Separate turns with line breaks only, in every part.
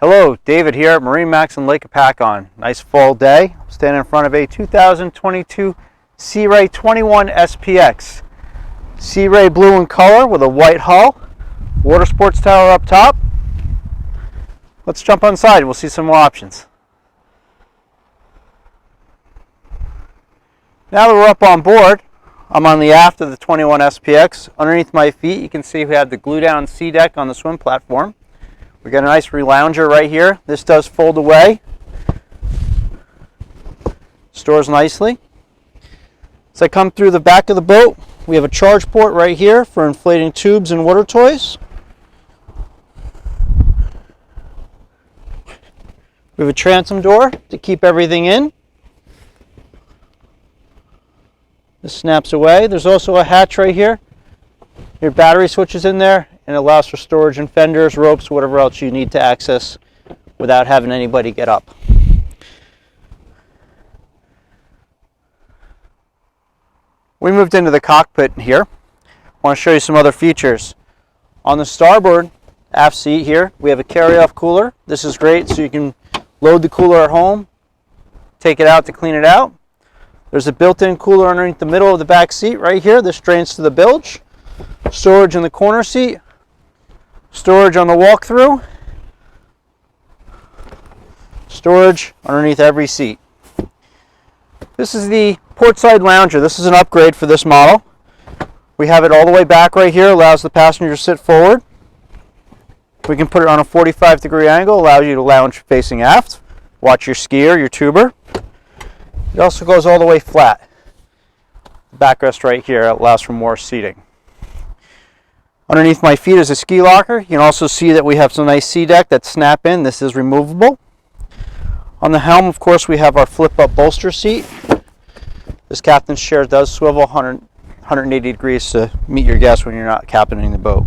Hello, David here at MarineMax Lake Hopatcong. Nice fall day. I'm standing in front of a 2022 Sea Ray 21 SPX. Sea Ray blue in color with a white hull. Water sports tower up top. Let's jump inside. We'll see some more options. Now that we're up on board, I'm on the aft of the 21 SPX. Underneath my feet, you can see we have the glue down sea deck on the swim platform. We got a nice relounger right here. This does fold away. Stores nicely. As I come through the back of the boat, we have a charge port right here for inflating tubes and water toys. We have a transom door to keep everything in. This snaps away. There's also a hatch right here. Your battery switch is in there, and it allows for storage and fenders, ropes, whatever else you need to access without having anybody get up. We moved into the cockpit here. I want to show you some other features. On the starboard aft seat here, we have a carry-off cooler. This is great, so you can load the cooler at home, take it out to clean it out. There's a built-in cooler underneath the middle of the back seat right here. This drains to the bilge. Storage in the corner seat. Storage on the walk-through. Storage underneath every seat. This is the portside lounger. This is an upgrade for this model. We have it all the way back right here. Allows the passenger to sit forward. We can put it on a 45-degree angle. Allows you to lounge facing aft. Watch your skier, your tuber. It also goes all the way flat. The backrest right here allows for more seating. Underneath my feet is a ski locker. You can also see that we have some nice sea deck that snap in. This is removable. On the helm, of course, we have our flip-up bolster seat. This captain's chair does swivel 180 degrees to meet your guests when you're not captaining the boat.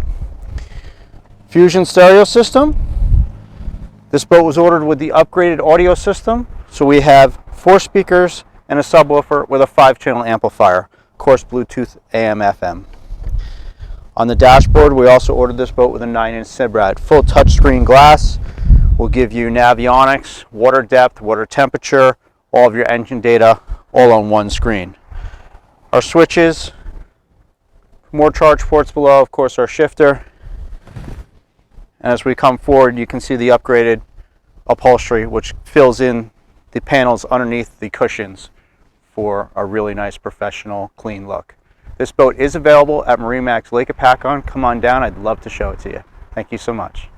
Fusion stereo system. This boat was ordered with the upgraded audio system. So we have 4 speakers and a subwoofer with a 5-channel amplifier. Of course, Bluetooth AM/FM. On the dashboard, we also ordered this boat with a 9-inch SIMRAD. Full touchscreen glass will give you navionics, water depth, water temperature, all of your engine data, all on one screen. Our switches, more charge ports below, of course our shifter. And as we come forward, you can see the upgraded upholstery, which fills in the panels underneath the cushions for a really nice professional clean look. This boat is available at MarineMax Lake Hopatcong. Come on down. I'd love to show it to you. Thank you so much.